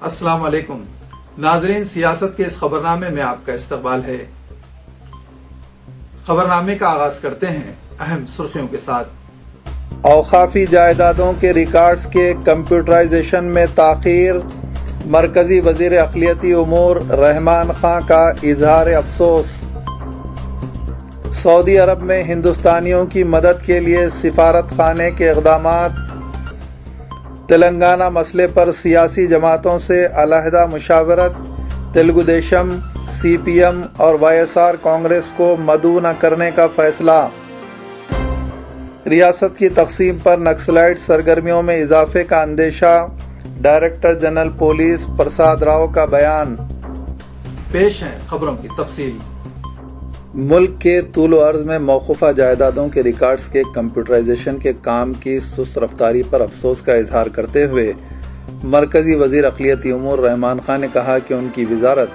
अस्सलाम वालेकुम नाजरीन, सियासत के इस खबरनामे में आपका इस्तकबाल है। खबरनामे का आगाज करते हैं अहम सुर्खियों के साथ। औकाफी जायदादों के रिकॉर्ड्स के कंप्यूटराइजेशन में ताख़ीर, मरकजी वज़ीर अक़लियती उमूर रहमान खां का इजहार अफसोस। सऊदी अरब में हिंदुस्तानियों की मदद के लिए सिफारत खाने के इक़दामात। तेलंगाना मसले पर सियासी जमातों से अलहदा मुशावरत। तेलुगु देशम, CPM और YSR कांग्रेस को मदऊ न करने का फैसला। रियासत की तकसीम पर नक्सलाइट सरगर्मियों में इजाफे का अंदेशा। Director general police Prasad Rao का बयान। पेश है खबरों की तफसील। मुल्क के तूल अर्ज में मौकूफा जायदादों के रिकॉर्ड्स के कंप्यूटराइजेशन के काम की सुस्त रफ्तारी पर अफसोस का इजहार करते हुए मरकजी वज़ीर अक़लियती उमूर रहमान खां ने कहा कि उनकी वजारत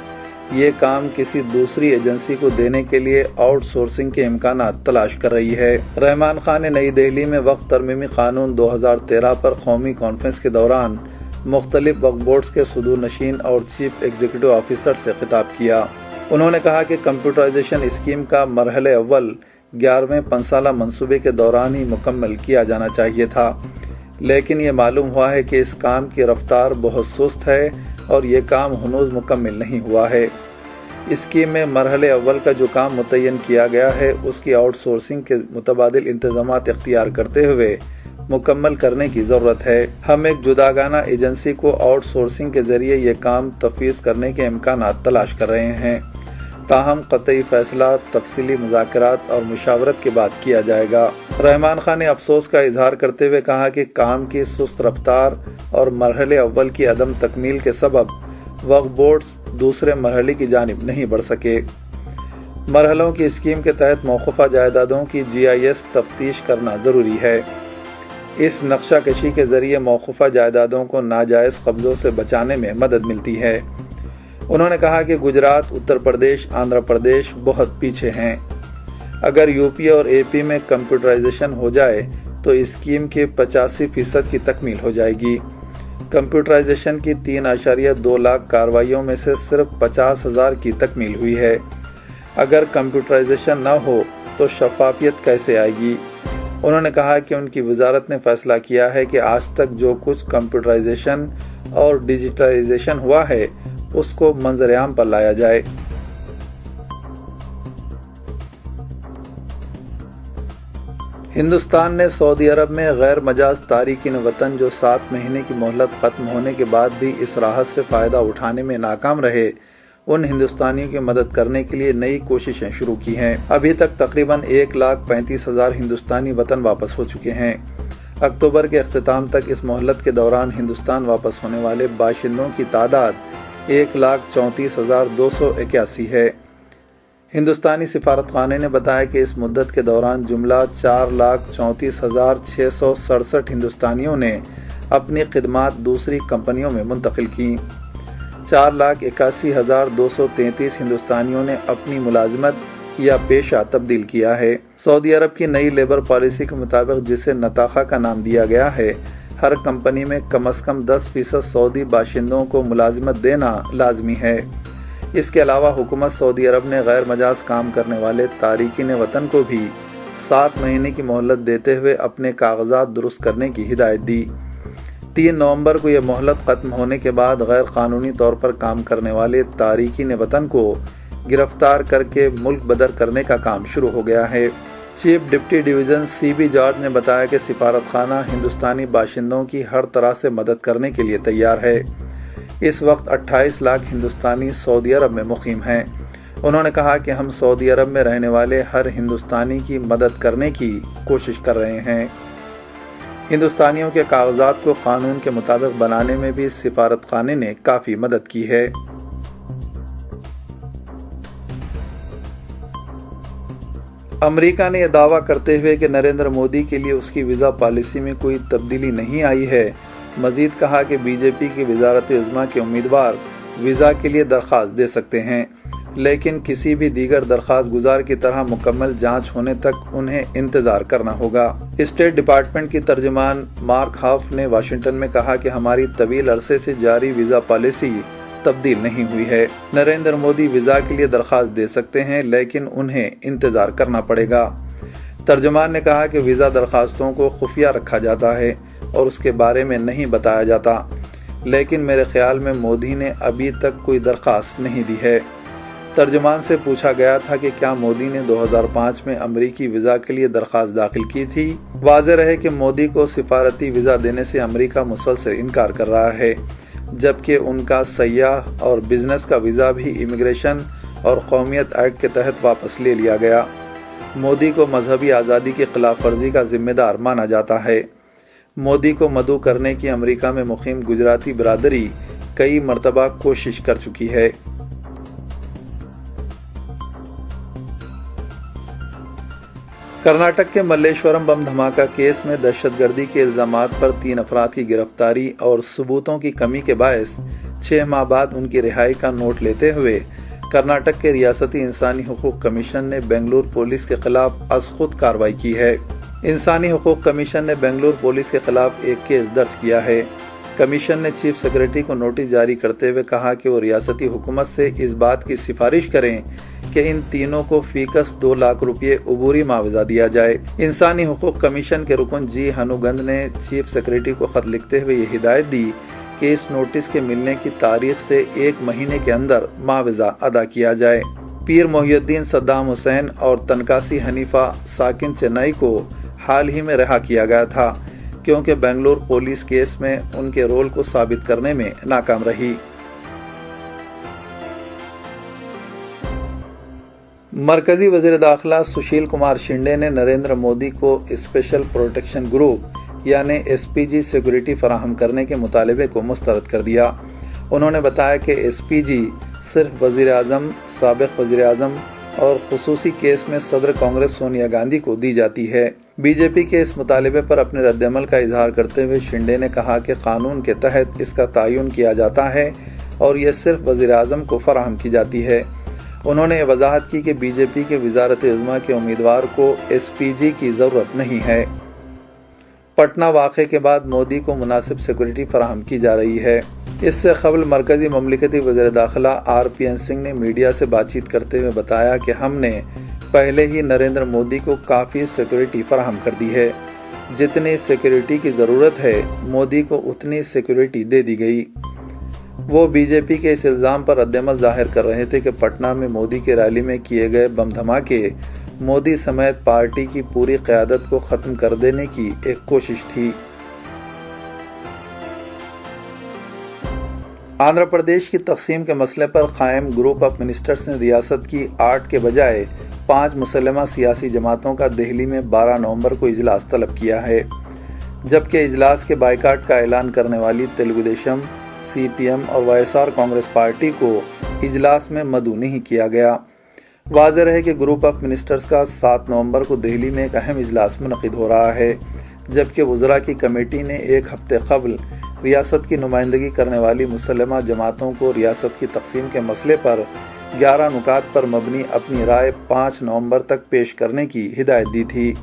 ये काम किसी दूसरी एजेंसी को देने के लिए आउटसोर्सिंग के इम्कानात तलाश कर रही है। रहमान खां ने नई दिल्ली में वक्फ तरमीमी कानून 2013 पर कौमी कॉन्फ्रेंस के दौरान मुख्तलिफ वक्फ बोर्ड्स के सदूर नशीन और चीफ एग्जीक्यूटिव ऑफिसर से खिताब किया। उन्होंने कहा कि कंप्यूटराइजेशन स्कीम का मरहले अव्वल 11वें पंसाला मंसूबे के दौरान ही मुकम्मल किया जाना चाहिए था, लेकिन ये मालूम हुआ है कि इस काम की रफ्तार बहुत सुस्त है और ये काम हनूज मुकम्मल नहीं हुआ है। स्कीम में मरहले अव्वल का जो काम मुतय्यन किया गया है उसकी आउटसोर्सिंग के मुतबादिल इंतजामात इख्तियार करते हुए मुकम्मल करने की ज़रूरत है। हम एक जुदागाना एजेंसी को आउटसोर्सिंग के जरिए ये काम तफवीज़ करने के इम्कानात तलाश कर रहे हैं, ताहम क़तई फैसला तफसीली मुज़ाकरात और मुशावरत के बाद किया जाएगा। रहमान खां ने अफसोस का इजहार करते हुए कहा कि काम की सुस्त रफ्तार और मरहले अव्वल की अदम तकमील के सबब वक्फ बोर्ड्स दूसरे मरहले की जानिब नहीं बढ़ सके। मरहलों की स्कीम के तहत मौकूफा जायदादों की GIS तफ्तीश करना ज़रूरी है। इस नक्शा कशी के ज़रिए मौकूफा जायदादों को नाजायज़ कब्ज़ों से बचाने में मदद मिलती है। उन्होंने कहा कि गुजरात, उत्तर प्रदेश, आंध्र प्रदेश बहुत पीछे हैं। अगर UP और AP में कंप्यूटराइजेशन हो जाए तो स्कीम के 85% की तकमील हो जाएगी। कंप्यूटराइजेशन की 3.2 लाख कार्रवाइयों में से सिर्फ 50,000 की तकमील हुई है। अगर कंप्यूटराइजेशन न हो तो शफाफियत कैसे आएगी? उन्होंने कहा कि उनकी वजारत ने फैसला किया है कि आज तक जो कुछ कंप्यूटराइजेशन और डिजिटलाइजेशन हुआ है उसको मंजर-ए-आम पर लाया जाए। हिंदुस्तान ने सऊदी अरब में गैर मजाज तारिकीन वतन जो 7 महीने की मोहलत ख़त्म होने के बाद भी इस राहत से फ़ायदा उठाने में नाकाम रहे, उन हिंदुस्तानियों की मदद करने के लिए नई कोशिशें शुरू की हैं। अभी तक तकरीबन 1,35,000 हिंदुस्तानी वतन वापस हो चुके हैं। अक्टूबर के अख्तिताम तक इस मोहलत के दौरान हिंदुस्तान वापस होने वाले बाशिंदों की तादाद 1,34,281 है। हिंदुस्तानी सिफारतखाने ने बताया कि इस मुद्दत के दौरान जुमला 4,34,667 हिंदुस्तानियों ने अपनी खिदमात दूसरी कंपनियों में मुंतकिल की। 4,81,233 हिंदुस्तानियों ने अपनी मुलाजमत या पेशा तब्दील किया है। सऊदी अरब की नई लेबर पॉलिसी के मुताबिक, जिसे नताखा का नाम दिया गया है, हर कंपनी में कम से कम 10% सऊदी बाशिंदों को मुलाजमत देना लाजमी है। इसके अलावा हुकूमत सऊदी अरब ने गैर मजाज काम करने वाले तारिकीन वतन को भी 7 महीने की मोहलत देते हुए अपने कागजात दुरुस्त करने की हिदायत दी। 3 नवंबर को यह मोहलत ख़त्म होने के बाद गैर कानूनी तौर पर काम करने वाले तारिकीन वतन को गिरफ्तार करके मुल्क बदर करने का काम शुरू हो गया है। Chief deputy division CB George ने बताया कि सिफारतखाना हिंदुस्तानी बाशिंदों की हर तरह से मदद करने के लिए तैयार है। इस वक्त 28 लाख हिंदुस्तानी सऊदी अरब में मुकीम हैं। उन्होंने कहा कि हम सऊदी अरब में रहने वाले हर हिंदुस्तानी की मदद करने की कोशिश कर रहे हैं। हिंदुस्तानियों के कागजात को कानून के मुताबिक बनाने में भी सिफारतखाने ने काफ़ी मदद की है। अमेरिका ने यह दावा करते हुए कि नरेंद्र मोदी के लिए उसकी वीज़ा पॉलिसी में कोई तब्दीली नहीं आई है, मजीद कहा कि BJP की वज़ारत उज़्मा के उम्मीदवार वीज़ा के लिए दरख्वास्त दे सकते हैं। लेकिन किसी भी दीगर दरख्वास्त गुजार की तरह मुकम्मल जांच होने तक उन्हें इंतजार करना होगा। स्टेट डिपार्टमेंट की तर्जुमान मार्क हाफ ने वाशिंगटन में कहा कि हमारी तवील अरसे से जारी वीज़ा पॉलिसी तब्दील नहीं हुई है। नरेंद्र मोदी वीज़ा के लिए दरख्वास्त दे सकते हैं, लेकिन उन्हें इंतजार करना पड़ेगा। तर्जुमान ने कहा कि वीज़ा दरख्वास्तों को खुफिया रखा जाता है और उसके बारे में नहीं बताया जाता, लेकिन मेरे ख्याल में मोदी ने अभी तक कोई दरख्वास्त नहीं दी है। तर्जुमान से पूछा गया था कि क्या मोदी ने 2005 में अमरीकी वीज़ा के लिए दरख्वास्त दाखिल की थी। वाज़ेह रहे कि मोदी को सिफारती वीज़ा देने से अमरीका मुसलसल इनकार कर रहा है, जबकि उनका सयाह और बिजनेस का वीज़ा भी इमिग्रेशन और कौमियत एक्ट के तहत वापस ले लिया गया। मोदी को मजहबी आज़ादी की खिलाफ वर्जी का जिम्मेदार माना जाता है। मोदी को मदऊ करने की अमरीका में मुकीम गुजराती बिरादरी कई मरतबा कोशिश कर चुकी है। कर्नाटक के मल्लेश्वरम बम धमाका केस में दहशतगर्दी के इल्जामात पर 3 अफराद की गिरफ्तारी और सबूतों की कमी के बायस 6 माह बाद उनकी रिहाई का नोट लेते हुए कर्नाटक के रियासती इंसानी हुकूक कमीशन ने बेंगलुरु पुलिस के खिलाफ अज़ खुद कार्रवाई की है। इंसानी हुकूक कमीशन ने बेंगलुरु पुलिस के खिलाफ एक केस दर्ज किया है। कमीशन ने चीफ सेक्रेटरी को नोटिस जारी करते हुए कहा कि वो रियासती हुकूमत से इस बात की सिफारिश करें कि इन तीनों को फीकस 2 लाख रुपये अबूरी मुआवजा दिया जाए। इंसानी हुकूक कमीशन के रुकन जी हनुगंद ने चीफ सेक्रेटरी को खत लिखते हुए ये हिदायत दी कि इस नोटिस के मिलने की तारीख से 1 महीने के अंदर मुआवजा अदा किया जाए। पीर मोहिउद्दीन सद्दाम हुसैन और तनकासी हनीफा साकिन चेन्नई को हाल ही में रिहा किया गया था, क्योंकि बेंगलुरु पुलिस केस में उनके रोल को साबित करने में नाकाम रही। मरकजी वज़ीर दाखिला सुशील कुमार शिंदे ने नरेंद्र मोदी को स्पेशल प्रोटेक्शन ग्रुप यानी एसपीजी सिक्योरिटी फराहम करने के मुतालबे को मुस्तरद कर दिया। उन्होंने बताया कि एसपीजी सिर्फ वज़ीर आज़म, साबिक़ वज़ीर आज़म और खुसूसी केस में सदर कांग्रेस सोनिया गांधी को दी जाती है। बीजेपी के इस मुतालबे पर अपने रद्दअमल का इजहार करते हुए शिंदे ने कहा कि कानून के तहत इसका तयन किया जाता है और यह सिर्फ वज़ीर आज़म को फराहम की जाती है। उन्होंने वजाहत की कि बीजेपी के वज़ारत-ए-उज़्मा के उम्मीदवार को एसपीजी की ज़रूरत नहीं है। पटना वाक़े के बाद मोदी को मुनासिब सिक्योरिटी फराहम की जा रही है। इससे कबल मरकजी ममलिकती वज़ीर दाखिला आरपीएन सिंह ने मीडिया से बातचीत करते हुए बताया कि हमने पहले ही नरेंद्र मोदी को काफ़ी सिक्योरिटी फराहम कर दी है। जितनी सिक्योरिटी की ज़रूरत है मोदी को उतनी सिक्योरिटी दे दी गई। वो बीजेपी के इस इल्ज़ाम पर रद्दअमल जाहिर कर रहे थे कि पटना में मोदी की रैली में किए गए बम धमाके मोदी समेत पार्टी की पूरी क़यादत को ख़त्म कर देने की एक कोशिश थी। आंध्र प्रदेश की तकसीम के मसले पर कायम ग्रुप ऑफ मिनिस्टर्स ने रियासत की 8 के बजाय 5 मुसल्लमा सियासी जमातों का दिल्ली में 12 नवंबर को इजलास तलब किया है, जबकि इजलास के बाइकाट का ऐलान करने वाली तेलुगुदेशम, सीपीएम और वाईएसआर कांग्रेस पार्टी को इजलास में मदऊ नहीं किया गया। वाज़ेह रहे कि ग्रुप ऑफ मिनिस्टर्स का 7 नवंबर को दिल्ली में एक अहम इजलास मुनक़िद हो रहा है, जबकि वज़रा की कमेटी ने 1 हफ्ते कबल रियासत की नुमाइंदगी करने वाली मुसल्लमा जमातों को रियासत की तकसीम के मसले पर 11 नुकात पर मबनी अपनी राय 5 नवंबर तक पेश करने की हिदायत दी थी।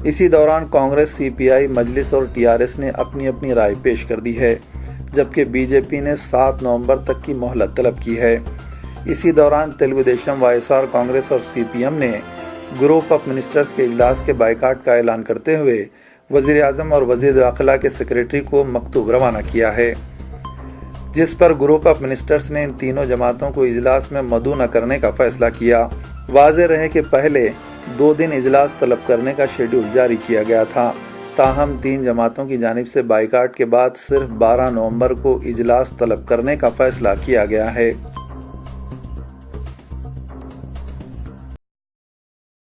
इसी दौरान कांग्रेस, सीपीआई, मजलिस और टीआरएस ने अपनी अपनी राय पेश कर दी है, जबकि बीजेपी ने 7 नवंबर तक की मोहलत तलब की है। इसी दौरान तेलुगुदेशम, वाईएसआर कांग्रेस और सीपीएम ने ग्रुप ऑफ मिनिस्टर्स के इजलास के बाइकाट का ऐलान करते हुए वज़ीर आज़म और वज़ीर दाखिला के सेक्रेटरी को मकतूब रवाना किया है, जिस पर ग्रुप ऑफ मिनिस्टर्स ने इन तीनों जमातों को इजलास में मदऊ न करने का फैसला किया। वाज़ेह रहे कि पहले 2 दिन इजलास तलब करने का शेड्यूल जारी किया गया था, ताहम 3 जमातों की जानिब से बाइकाट के बाद सिर्फ 12 नवंबर को इजलास तलब करने का फैसला किया गया है।